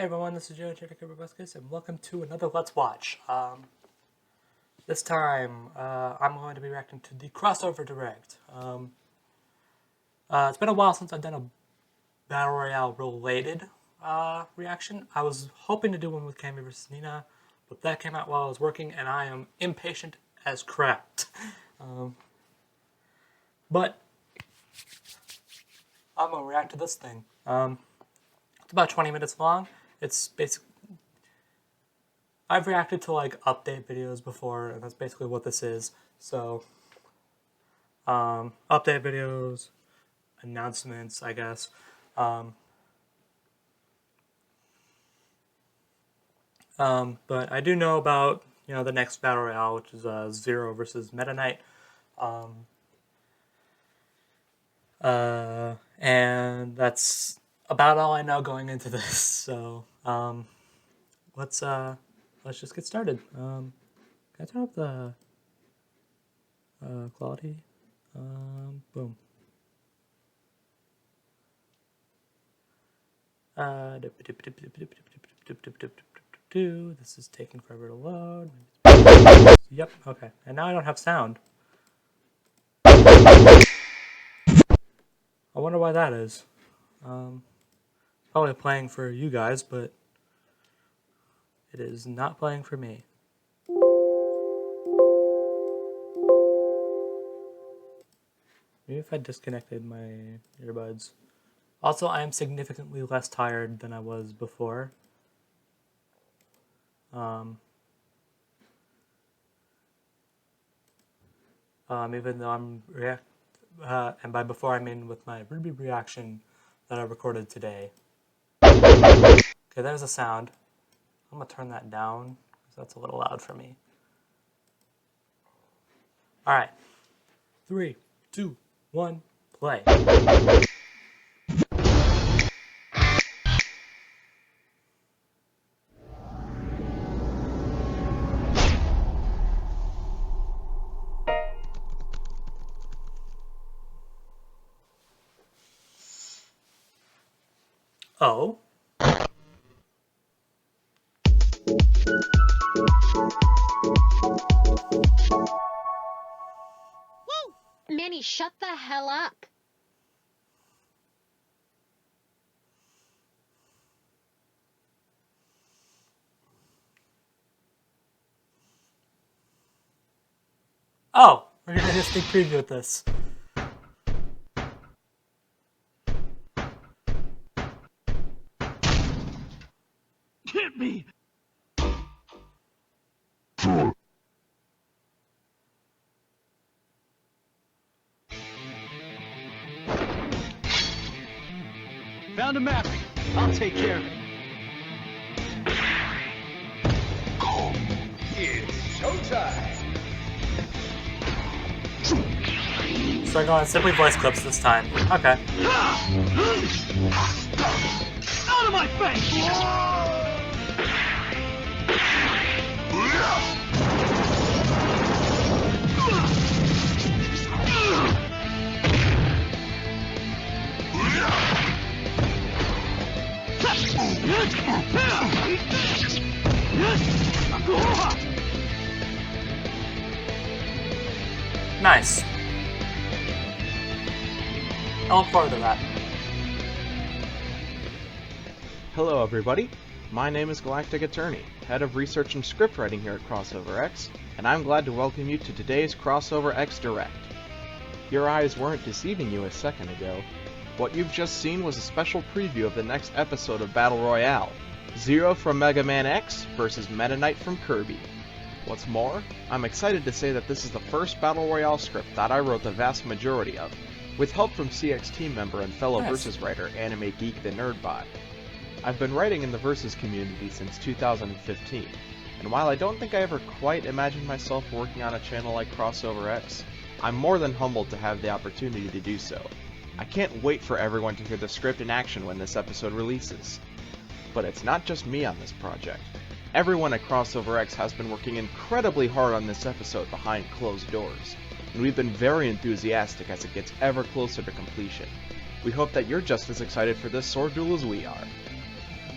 Hey everyone, this is Joe Jericho and welcome to another Let's Watch. This time, I'm going to be reacting to the Crossover Direct. It's been a while since I've done a Battle Royale related reaction. I was hoping to do one with Cammy vs. Nina, but that came out while I was working and I am impatient as crap. But I'm going to react to this thing. It's about 20 minutes long. It's basically, I've reacted to like update videos before, and that's basically what this is. So, update videos, announcements, I guess. But I do know about, the next Battle Royale, which is Zero versus Meta Knight. And that's about all I know going into this. So, let's just get started. Can I turn up the quality? Boom. This is taking forever to load. Yep, okay. And now I don't have sound. I wonder why that is. Probably playing for you guys, but it is not playing for me. Maybe if I disconnected my earbuds. Also, I am significantly less tired than I was before. Even though I'm and by before I mean with my Ruby reaction that I recorded today. Okay, there's a sound. I'm gonna turn that down because that's a little loud for me. All right, 3, 2, 1, play. Oh. Whoa! Manny, shut the hell up. Oh, we're gonna do a sneak preview with this. Hit me! Found a mapping. I'll take care of it. It's showtime! So we're going simply voice clips this time. Okay. Out of my face! Nice. I look forward to that. Hello everybody, my name is Galactic Attorney, Head of Research and Scriptwriting here at Crossover X, and I'm glad to welcome you to today's Crossover X Direct. Your eyes weren't deceiving you a second ago. What you've just seen was a special preview of the next episode of Battle Royale, Zero from Mega Man X versus Meta Knight from Kirby. What's more, I'm excited to say that this is the first Battle Royale script that I wrote the vast majority of, with help from CX team member and fellow Versus writer Anime Geek the Nerdbot. I've been writing in the Versus community since 2015, and while I don't think I ever quite imagined myself working on a channel like Crossover X, I'm more than humbled to have the opportunity to do so. I can't wait for everyone to hear the script in action when this episode releases. But it's not just me on this project. Everyone at Crossover X has been working incredibly hard on this episode behind closed doors, and we've been very enthusiastic as it gets ever closer to completion. We hope that you're just as excited for this sword duel as we are.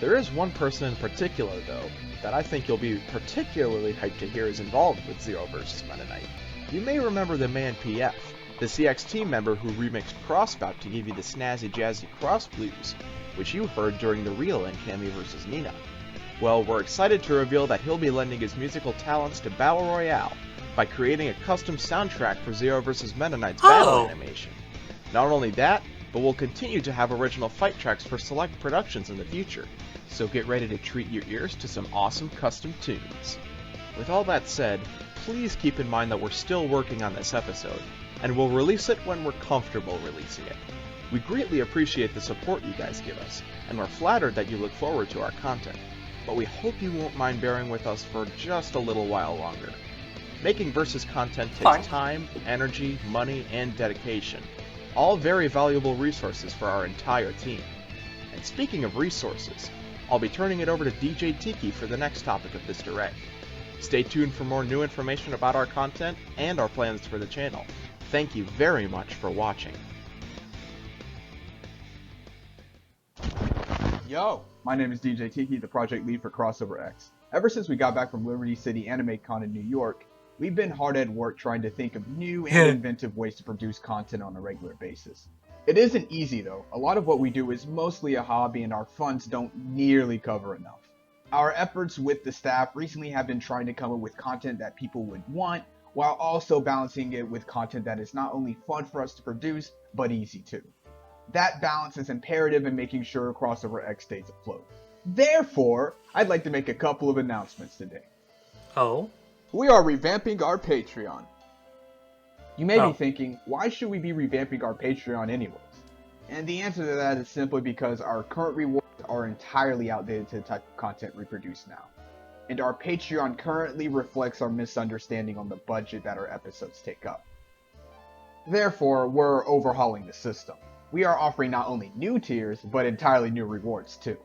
There is one person in particular, though, that I think you'll be particularly hyped to hear is involved with Zero vs. Meta Knight. You may remember the man PF, the CX team member who remixed Crossbout to give you the snazzy jazzy cross blues, which you heard during the reel in Cammy vs. Nina. Well, we're excited to reveal that he'll be lending his musical talents to Battle Royale by creating a custom soundtrack for Zero vs. Meta Knight's battle animation. Not only that, but we'll continue to have original fight tracks for select productions in the future, so get ready to treat your ears to some awesome custom tunes. With all that said, please keep in mind that we're still working on this episode, and we'll release it when we're comfortable releasing it. We greatly appreciate the support you guys give us, and we're flattered that you look forward to our content, but we hope you won't mind bearing with us for just a little while longer. Making Versus content takes time, energy, money, and dedication, all very valuable resources for our entire team. And speaking of resources, I'll be turning it over to DJ Tiki for the next topic of this direct. Stay tuned for more new information about our content and our plans for the channel. Thank you very much for watching. Yo, my name is DJ Tiki, the project lead for Crossover X. Ever since we got back from Liberty City Anime Con in New York, we've been hard at work trying to think of new and inventive ways to produce content on a regular basis. It isn't easy though. A lot of what we do is mostly a hobby and our funds don't nearly cover enough. Our efforts with the staff recently have been trying to come up with content that people would want, while also balancing it with content that is not only fun for us to produce, but easy too. That balance is imperative in making sure Crossover X stays afloat. Therefore, I'd like to make a couple of announcements today. Oh? We are revamping our Patreon. You may be thinking, why should we be revamping our Patreon anyways? And the answer to that is simply because our current rewards are entirely outdated to the type of content we produce now. And our Patreon currently reflects our misunderstanding on the budget that our episodes take up. Therefore, we're overhauling the system. We are offering not only new tiers, but entirely new rewards too.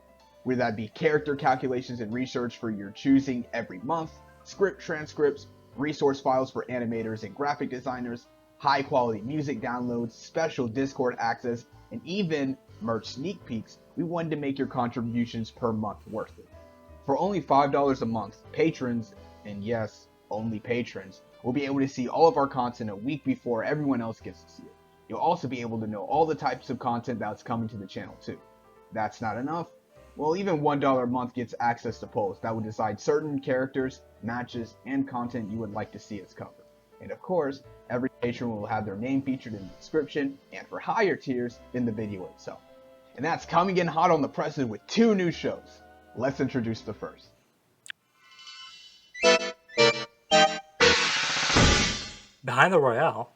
Whether that be character calculations and research for your choosing every month, script transcripts, resource files for animators and graphic designers, high quality music downloads, special Discord access, and even merch sneak peeks, we wanted to make your contributions per month worth it. For only $5 a month, patrons, and yes, only patrons, will be able to see all of our content a week before everyone else gets to see it. You'll also be able to know all the types of content that's coming to the channel too. That's not enough? Well, even $1 a month gets access to polls that will decide certain characters, matches, and content you would like to see us cover. And of course, every patron will have their name featured in the description, and for higher tiers, in the video itself. And that's coming in hot on the presses with 2 new shows. Let's introduce the first. Behind the Royale?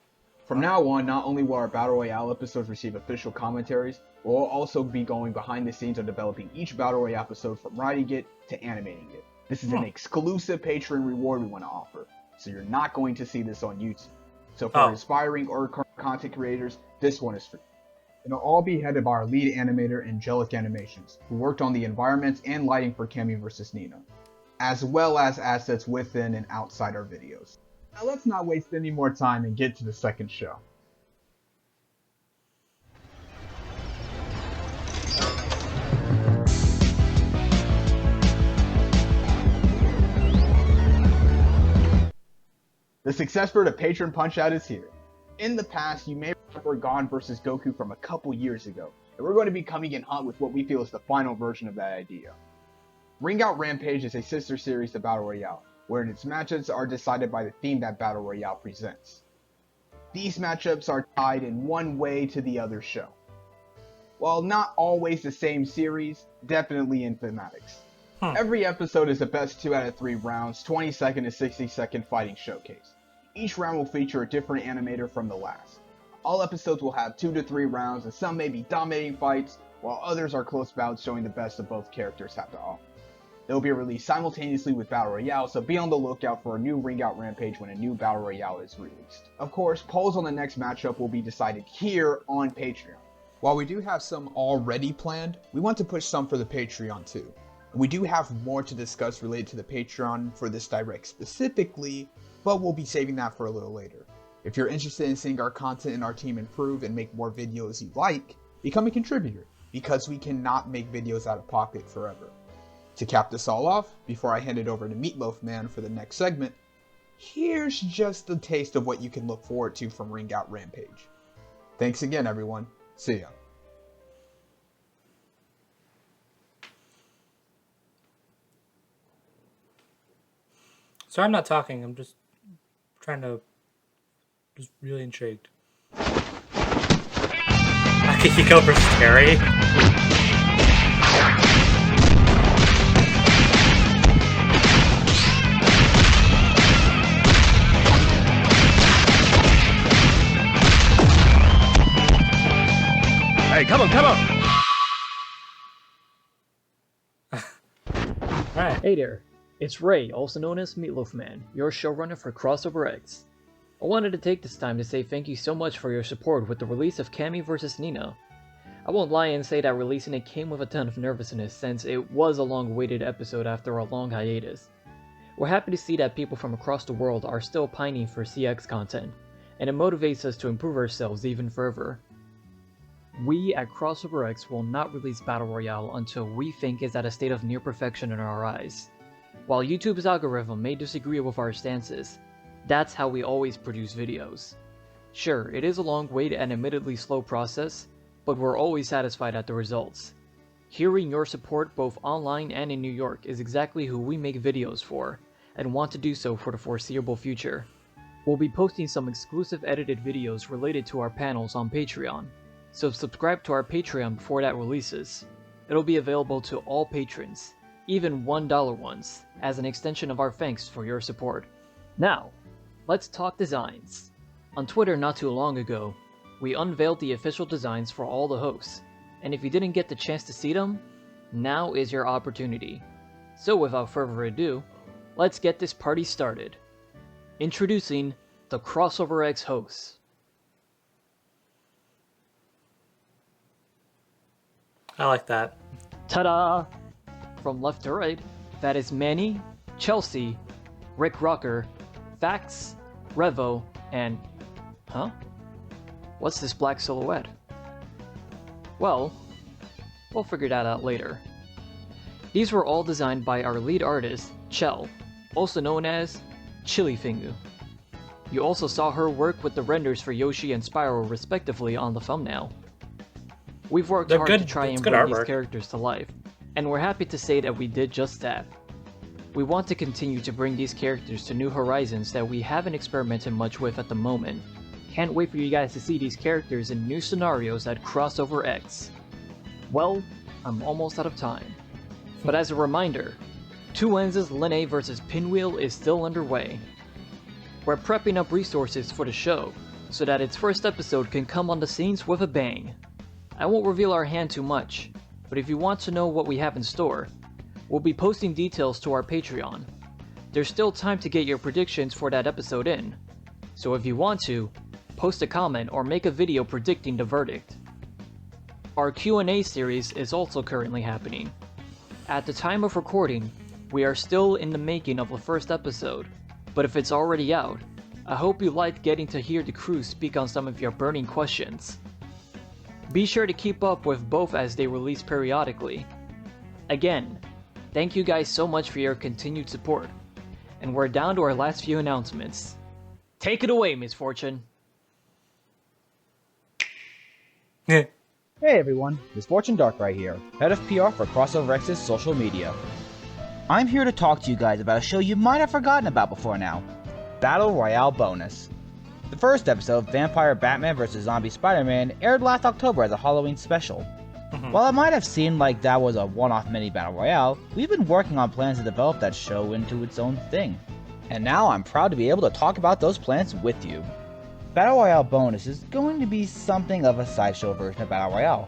From now on, not only will our Battle Royale episodes receive official commentaries, we'll also be going behind the scenes on developing each Battle Royale episode from writing it to animating it. This is an exclusive Patreon reward we want to offer, so you're not going to see this on YouTube. So for aspiring or current content creators, this one is free. It'll all be headed by our lead animator, Angelic Animations, who worked on the environments and lighting for Cammy vs. Nina, as well as assets within and outside our videos. Now let's not waste any more time and get to the second show. The success for the Patron Punch-Out is here. In the past, you may remember Gon vs. Goku from a couple years ago, and we're going to be coming in hot with what we feel is the final version of that idea. Ring Out Rampage is a sister series to Battle Royale, wherein its matchups are decided by the theme that Battle Royale presents. These matchups are tied in one way to the other show. While not always the same series, definitely in thematics. Every episode is a best 2 out of 3 rounds, 20-second to 60-second fighting showcase. Each round will feature a different animator from the last. All episodes will have 2 to 3 rounds, and some may be dominating fights, while others are close bouts showing the best of both characters have to offer. They will be released simultaneously with Battle Royale, so be on the lookout for a new Ring Out Rampage when a new Battle Royale is released. Of course, polls on the next matchup will be decided here on Patreon. While we do have some already planned, we want to push some for the Patreon too. We do have more to discuss related to the Patreon for this direct specifically, but we'll be saving that for a little later. If you're interested in seeing our content and our team improve and make more videos you like, become a contributor. because we cannot make videos out of pocket forever. To cap this all off, before I hand it over to Meatloaf Man for the next segment, here's just a taste of what you can look forward to from Ring Out Rampage. Thanks again, everyone. See ya. So I'm not talking, I'm just trying to... just really intrigued. Akihiko versus Terry? Hey, come on, come on! Alright. Hey there, it's Ray, also known as Meatloaf Man, your showrunner for Crossover X. I wanted to take this time to say thank you so much for your support with the release of Cammy vs. Nina. I won't lie and say that releasing it came with a ton of nervousness since it was a long-awaited episode after a long hiatus. We're happy to see that people from across the world are still pining for CX content, and it motivates us to improve ourselves even further. We at Crossover X will not release Battle Royale until we think it's at a state of near perfection in our eyes. While YouTube's algorithm may disagree with our stances, that's how we always produce videos. Sure, it is a long wait and admittedly slow process, but we're always satisfied at the results. Hearing your support both online and in New York is exactly who we make videos for, and want to do so for the foreseeable future. We'll be posting some exclusive edited videos related to our panels on Patreon, so subscribe to our Patreon before that releases. It'll be available to all patrons, even $1 ones, as an extension of our thanks for your support. Now, let's talk designs. On Twitter not too long ago, we unveiled the official designs for all the hosts, and if you didn't get the chance to see them, now is your opportunity. So without further ado, let's get this party started. Introducing the Crossover X hosts. I like that. Ta-da! From left to right, that is Manny, Chelsea, Rick Rocker, Fax, Revo, and... Huh? What's this black silhouette? Well, we'll figure that out later. These were all designed by our lead artist, Chell, also known as Chilifingu. You also saw her work with the renders for Yoshi and Spyro respectively on the thumbnail. We've worked They're hard good- to try it's and good bring these artwork. characters to life, and we're happy to say that we did just that. We want to continue to bring these characters to new horizons that we haven't experimented much with at the moment. Can't wait for you guys to see these characters in new scenarios at Crossover X. Well, I'm almost out of time. But as a reminder, Two Lenses Linne vs Pinwheel is still underway. We're prepping up resources for the show, so that its first episode can come on the scenes with a bang. I won't reveal our hand too much, but if you want to know what we have in store, we'll be posting details to our Patreon. There's still time to get your predictions for that episode in, so if you want to, post a comment or make a video predicting the verdict. Our Q&A series is also currently happening. At the time of recording, we are still in the making of the first episode, but if it's already out, I hope you liked getting to hear the crew speak on some of your burning questions. Be sure to keep up with both as they release periodically. Again, thank you guys so much for your continued support, and we're down to our last few announcements. Take it away, Miss Fortune. Yeah. Hey everyone, Misfortune Dark right here, head of PR for Crossover X's social media. I'm here to talk to you guys about a show you might have forgotten about before now, Battle Royale Bonus. The first episode, Vampire Batman vs. Zombie Spider-Man, aired last October as a Halloween special. While it might have seemed like that was a one-off mini Battle Royale, we've been working on plans to develop that show into its own thing. And now I'm proud to be able to talk about those plans with you. Battle Royale Bonus is going to be something of a sideshow version of Battle Royale.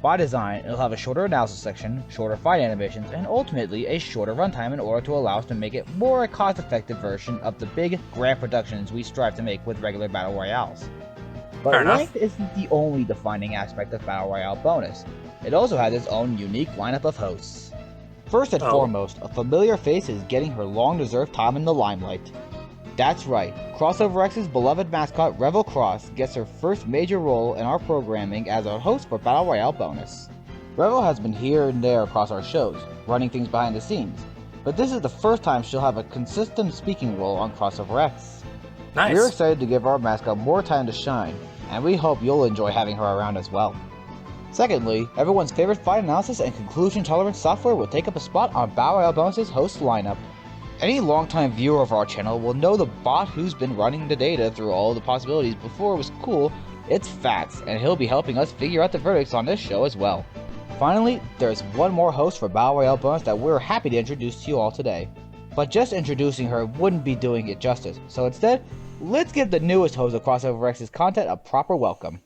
By design, it'll have a shorter analysis section, shorter fight animations, and ultimately a shorter runtime in order to allow us to make it more a cost-effective version of the big, grand productions we strive to make with regular Battle Royales. Fair But enough. length isn't the only defining aspect of Battle Royale Bonus. It also has its own unique lineup of hosts. First and foremost, a familiar face is getting her long-deserved time in the limelight. That's right, Crossover X's beloved mascot Revel Cross gets her first major role in our programming as a host for Battle Royale Bonus. Revel has been here and there across our shows, running things behind the scenes, but this is the first time she'll have a consistent speaking role on Crossover X. Nice. We're excited to give our mascot more time to shine, and we hope you'll enjoy having her around as well. Secondly, everyone's favorite fight analysis and conclusion tolerance software will take up a spot on Battle Royale Bonus' host lineup. Any longtime viewer of our channel will know the bot who's been running the data through all the possibilities before it was cool. It's Fats, and he'll be helping us figure out the verdicts on this show as well. Finally, there's one more host for Battle Royale Bonus that we're happy to introduce to you all today. But just introducing her wouldn't be doing it justice, so instead, let's give the newest host of Crossover X's content a proper welcome.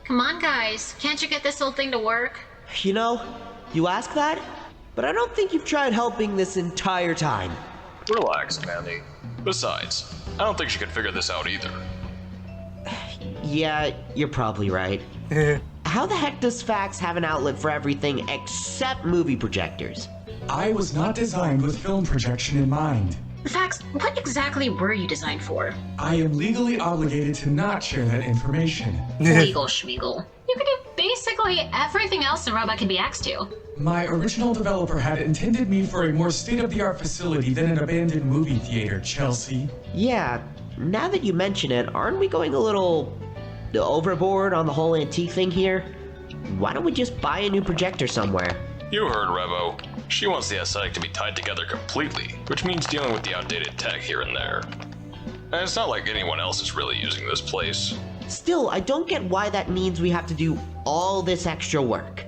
Come on, guys. Can't you get this whole thing to work? You know, you ask that, but I don't think you've tried helping this entire time. Relax, Mandy. Besides, I don't think she could figure this out either. Yeah, you're probably right. How the heck does Fax have an outlet for everything except movie projectors? I was not designed with film projection in mind. Fax, what exactly were you designed for? I am legally obligated to not share that information. Legal schmiegel. You could do basically everything else a robot can be asked to. My original developer had intended me for a more state-of-the-art facility than an abandoned movie theater, Chelsea. Yeah, now that you mention it, aren't we going a little overboard on the whole antique thing here? Why don't we just buy a new projector somewhere? You heard Revo. She wants the aesthetic to be tied together completely, which means dealing with the outdated tech here and there. And it's not like anyone else is really using this place. Still, I don't get why that means we have to do all this extra work.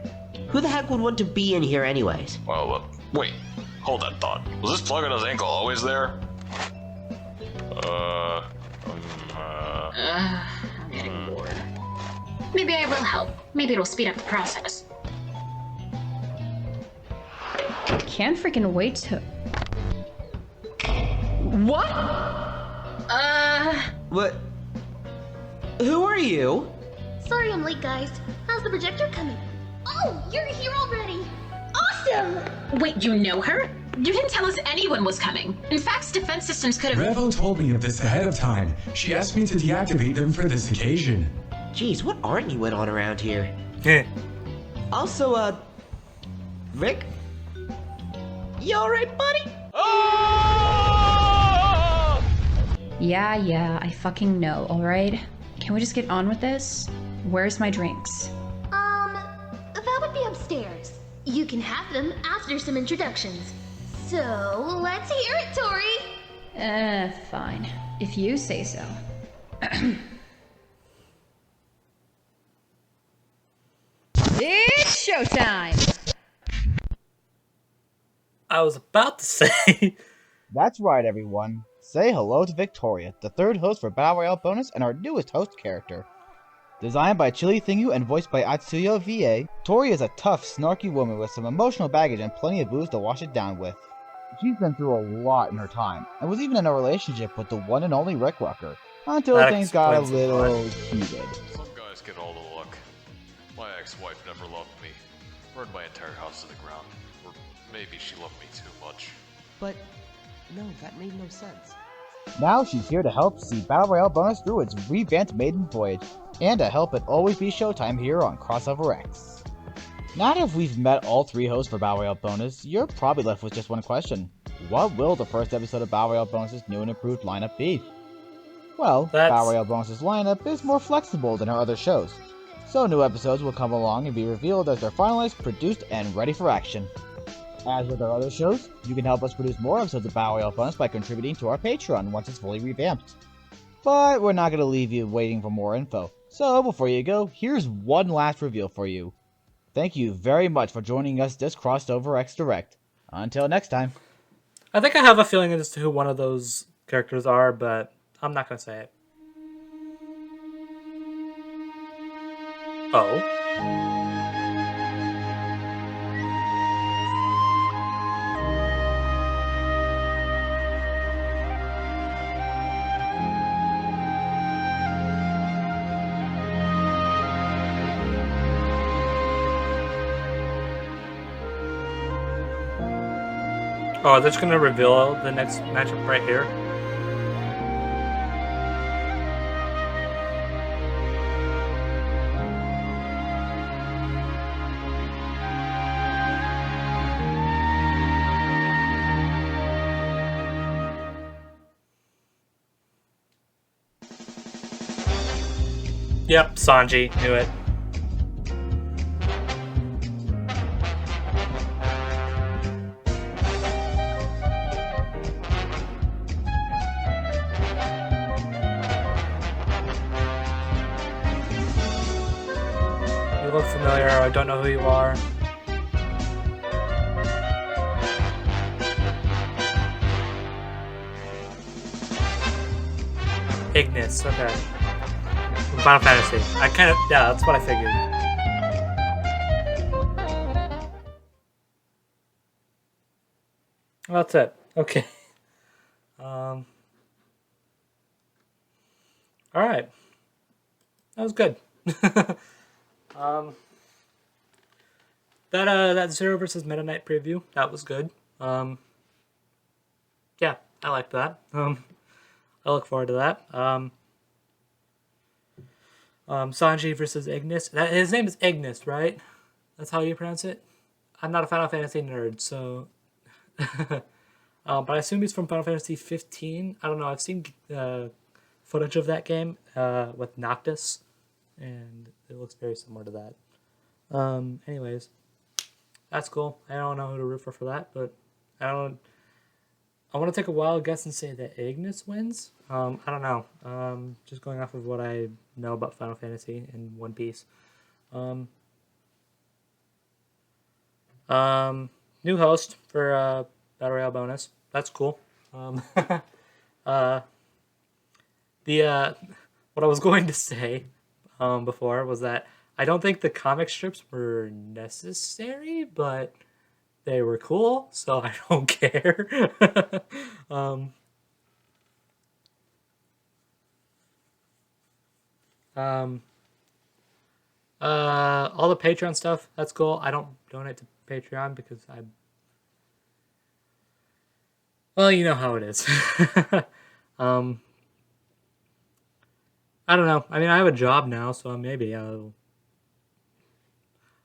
Who the heck would want to be in here anyways? Well, wait. Hold that thought. Was this plug on his ankle always there? I'm getting bored. Maybe I will help. Maybe it'll speed up the process. Can't freaking wait to... What? What? Who are you? Sorry I'm late, guys. How's the projector coming? Oh, you're here already! Awesome! Wait, you know her? You didn't tell us anyone was coming. In fact, defense systems could have... Revo told me of this ahead of time. She asked me to deactivate them for this occasion. Jeez, what aren't you in on around here? Yeah. Also, Rick? You alright, buddy? Yeah, I fucking know, alright? Can we just get on with this? Where's my drinks? That would be upstairs. You can have them after some introductions. So, let's hear it, Tori! Fine. If you say so. It's showtime! I was about to say. That's right, everyone. Say hello to Victoria, the third host for Battle Royale Bonus and our newest host character. Designed by Chili Thingu and voiced by Atsuyo VA, Tori is a tough, snarky woman with some emotional baggage and plenty of booze to wash it down with. She's been through a lot in her time, and was even in a relationship with the one and only Rick Rucker, until That things got a explains a little lot. heated. Some guys get all the luck. My ex-wife never loved me. Burned my entire house to the ground. Or maybe she loved me too much. But, no, that made no sense. Now she's here to help see Battle Royale Bonus through its revamped maiden voyage, and to help it always be showtime here on Crossover X. Now that we've met all three hosts for Battle Royale Bonus, you're probably left with just one question. What will the first episode of Battle Royale Bonus' new and improved lineup be? Well, Battle Royale Bonus' lineup is more flexible than our other shows, so new episodes will come along and be revealed as they're finalized, produced, and ready for action. As with our other shows, you can help us produce more episodes of Battle Royale Bonus by contributing to our Patreon once it's fully revamped. But we're not going to leave you waiting for more info, so before you go, here's one last reveal for you. Thank you very much for joining us this Crossover X Direct. Until next time. I think I have a feeling as to who one of those characters are, but I'm not going to say it. Oh? Oh, they're just gonna reveal the next matchup right here. Yep, Sanji, knew it. You look familiar, I don't know who you are. Ignis, okay. From Final Fantasy. I kind of, yeah, that's what I figured. Well, that's it. Okay. All right. That was good. That Zero versus Meta Knight preview, that was good. Yeah, I liked that. I look forward to that. Sanji versus Ignis. His name is Ignis, right? That's how you pronounce it? I'm not a Final Fantasy nerd, so... but I assume he's from Final Fantasy 15. I don't know, I've seen footage of that game with Noctis, and it looks very similar to that. Anyways, that's cool. I don't know who to root for that, but I want to take a wild guess and say that Ignis wins. I don't know. Just going off of what I know about Final Fantasy and One Piece. New host for Battle Royale bonus. That's cool. What I was going to say before was that I don't think the comic strips were necessary, but they were cool, so I don't care. All the Patreon stuff, that's cool. I don't donate to Patreon because well, you know how it is. I don't know. I mean, I have a job now, so maybe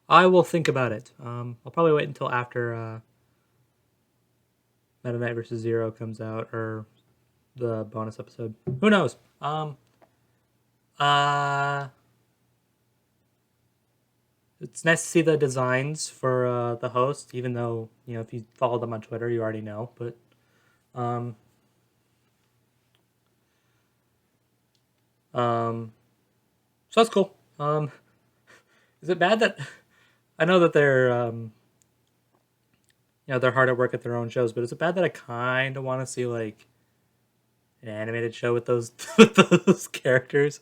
I will think about it. I'll probably wait until after Meta Knight vs. Zero comes out, or the bonus episode. Who knows? It's nice to see the designs for the host, even though, you know, if you follow them on Twitter, you already know. But so that's cool. Is it bad that I know that they're you know, they're hard at work at their own shows, but is it bad that I kind of want to see like an animated show with those with those characters,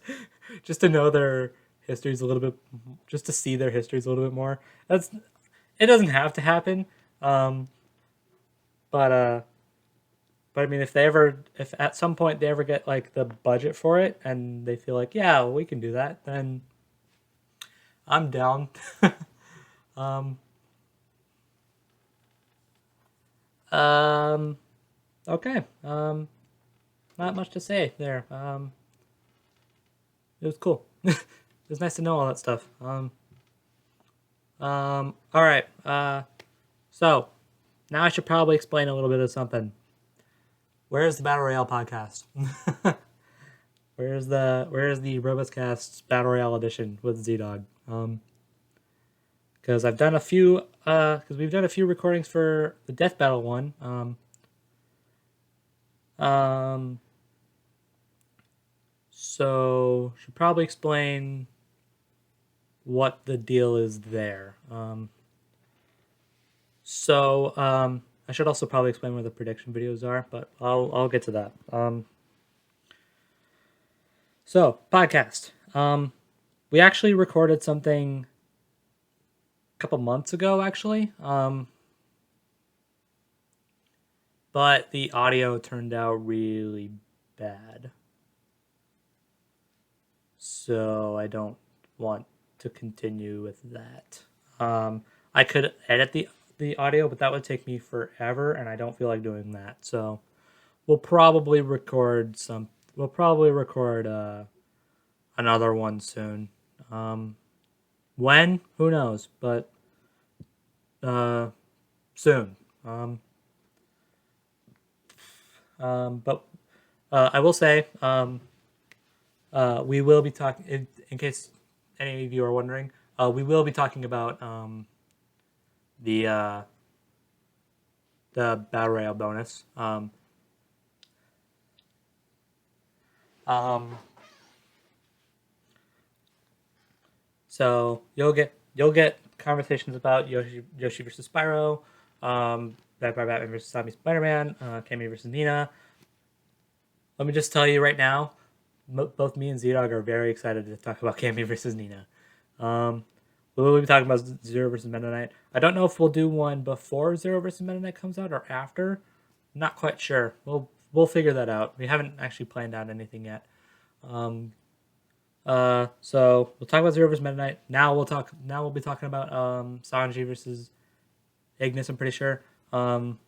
just to know their histories a little bit, just to see their histories a little bit more? It doesn't have to happen, but I mean, if at some point they ever get like the budget for it and they feel like, yeah, we can do that, then I'm down. Okay. Not much to say there. It was cool. It was nice to know all that stuff. All right. So now I should probably explain a little bit of something. Where's the Battle Royale podcast? Where's the Robuscast Battle Royale edition with Z-Dog? Because I've done a few, because we've done a few recordings for the Death Battle one. So should probably explain what the deal is there. I should also probably explain where the prediction videos are, but I'll get to that. So podcast. We actually recorded something a couple months ago, actually. But the audio turned out really bad. So I don't want to continue with that. I could edit the audio, but that would take me forever, and I don't feel like doing that. So we'll probably record another one soon. When? Who knows? But soon. But I will say, we will be talking, in case any of you are wondering, we will be talking about the Battle Royale bonus. So you'll get conversations about Yoshi versus Spyro, Batman versus Zombie Spider-Man, Cammy versus Nina. Let me just tell you right now, both me and Z-Dog are very excited to talk about Cammy versus Nina. We'll be talking about Zero versus Meta Knight. I don't know if we'll do one before Zero versus Meta Knight comes out or after. Not quite sure. We'll figure that out. We haven't actually planned out anything yet. So we'll talk about Zero versus Meta Knight. Now we'll be talking about Sanji versus Ignis, I'm pretty sure. Even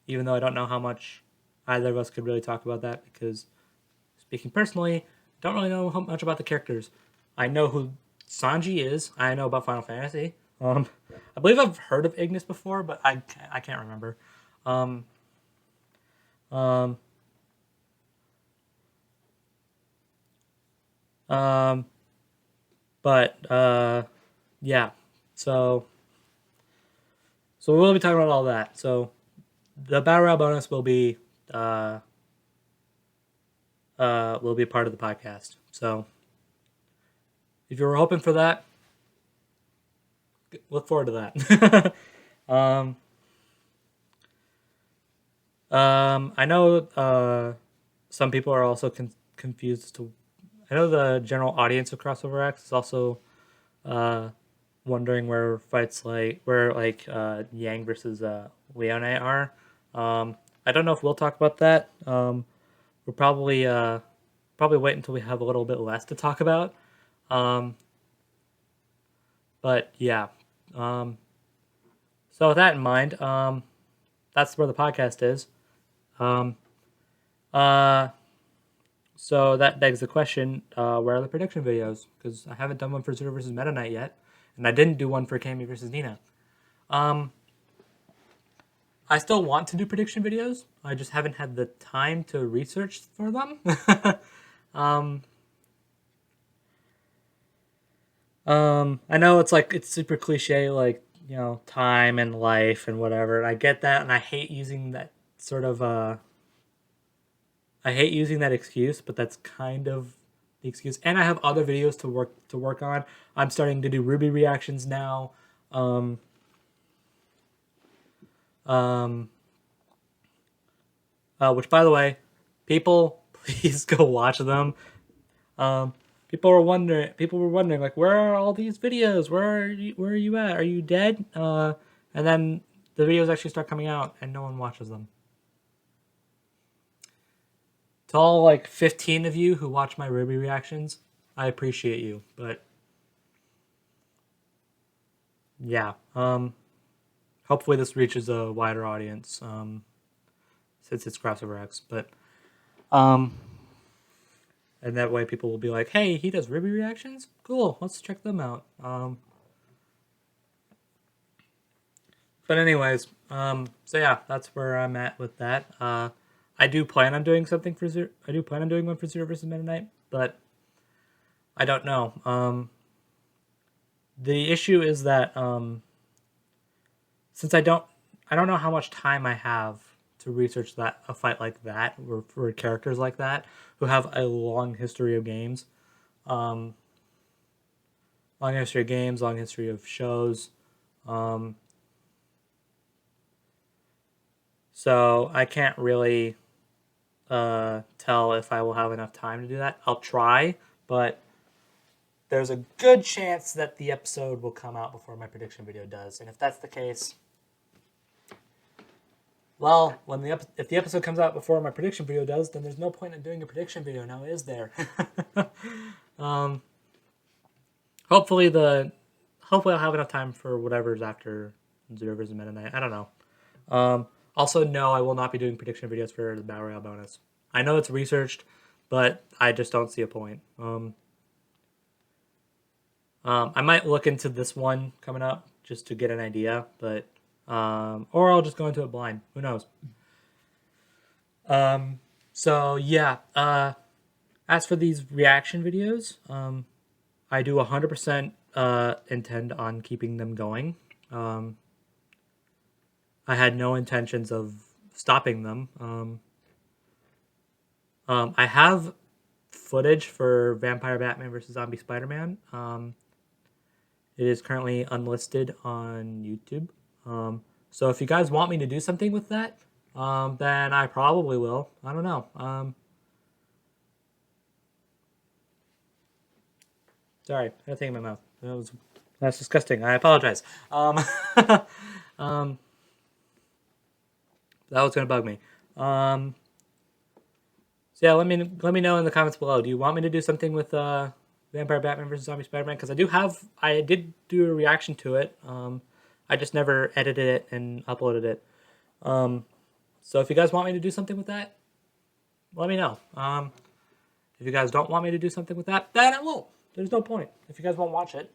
though I don't know how much either of us could really talk about that, because speaking personally, I don't really know much about the characters. I know who Sanji is. I know about Final Fantasy. I believe I've heard of Ignis before, but I can't remember. Yeah. So we'll be talking about all that. So the Battle Royale bonus will be part of the podcast. So if you were hoping for that, look forward to that. I know some people are also confused as to. I know the general audience of Crossover X is also wondering where fights like Yang versus Leone are. I don't know if we'll talk about that. We'll probably wait until we have a little bit less to talk about. But yeah. So with that in mind, that's where the podcast is. So that begs the question, where are the prediction videos? Because I haven't done one for Zero versus Meta Knight yet, and I didn't do one for Cammy versus Nina. I still want to do prediction videos. I just haven't had the time to research for them. I know it's super cliche, like, you know, time and life and whatever, and I get that, and I hate using that sort of I hate using that excuse, but that's kind of the excuse. And I have other videos to work on. I'm starting to do Ruby reactions now. Which, by the way, people, please go watch them. People were wondering, like, where are all these videos? Where are you at? Are you dead? And then the videos actually start coming out, and no one watches them. To all, like, 15 of you who watch my Ruby reactions, I appreciate you, but yeah, hopefully this reaches a wider audience, since it's Crossover X, but, and that way people will be like, hey, he does Ruby reactions? Cool, let's check them out. But anyways, so yeah, that's where I'm at with that. I do plan on doing something for Zero. I do plan on doing one for Zero versus Meta Knight, but I don't know. The issue is that since I don't know how much time I have to research a fight like that, or for characters like that who have a long history of games, long history of shows. So I can't really tell if I will have enough time to do that. I'll try, but there's a good chance that the episode will come out before my prediction video does. And if that's the case, well, if the episode comes out before my prediction video does, then there's no point in doing a prediction video now, is there? Hopefully I'll have enough time for whatever's after Zero versus Meta Knight. I don't know. Also, no, I will not be doing prediction videos for the Battle Royale bonus. I know it's researched, but I just don't see a point. I might look into this one coming up just to get an idea, but or I'll just go into it blind. Who knows? So yeah. As for these reaction videos, I do 100% intend on keeping them going. I had no intentions of stopping them. I have footage for Vampire Batman vs. Zombie Spider-Man. It is currently unlisted on YouTube. So if you guys want me to do something with that, then I probably will. I don't know. Sorry, I had a thing in my mouth. That's disgusting. I apologize. That was gonna bug me. So yeah, let me know in the comments below. Do you want me to do something with Vampire Batman vs. Zombie Spider-Man? Because I did do a reaction to it. I just never edited it and uploaded it. So if you guys want me to do something with that, let me know. If you guys don't want me to do something with that, then I won't. There's no point if you guys won't watch it.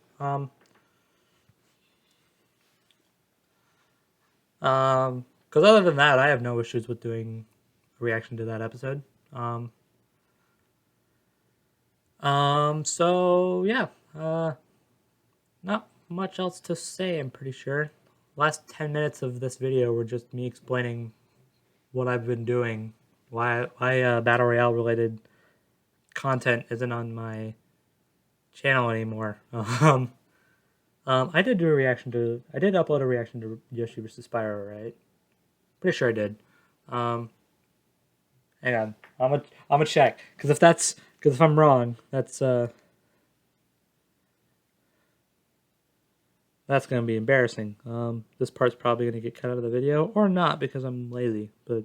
Because other than that, I have no issues with doing a reaction to that episode. So yeah, not much else to say, I'm pretty sure. Last 10 minutes of this video were just me explaining what I've been doing, why Battle Royale related content isn't on my channel anymore. I did upload a reaction to Yoshi vs. Spyro, right? Pretty sure I did. Hang on, I'm gonna check, because if I'm wrong, that's gonna be embarrassing. This part's probably gonna get cut out of the video, or not, because I'm lazy, but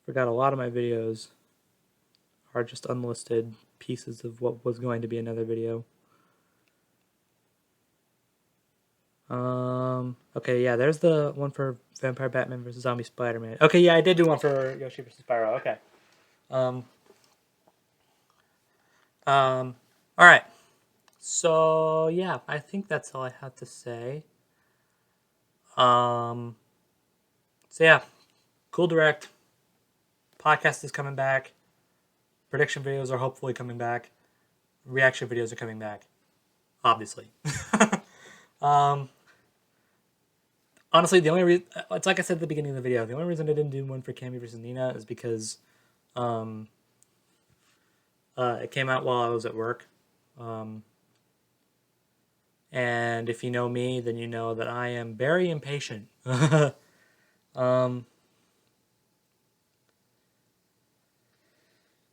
forgot a lot of my videos are just unlisted pieces of what was going to be another video. Okay, yeah, there's the one for Vampire Batman vs. Zombie Spider-Man. Okay, yeah, I did do one for Yoshi vs. Spyro. Okay. Alright. So, yeah, I think that's all I have to say. So, yeah, cool direct. Podcast is coming back. Prediction videos are hopefully coming back. Reaction videos are coming back. Obviously. Honestly, the only reason, it's like I said at the beginning of the video, the only reason I didn't do one for Cammy vs. Nina is because it came out while I was at work. And if you know me, then you know that I am very impatient.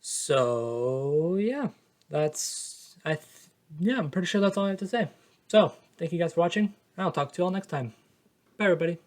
So yeah, I'm pretty sure that's all I have to say. So thank you guys for watching. I'll talk to you all next time. Bye, everybody.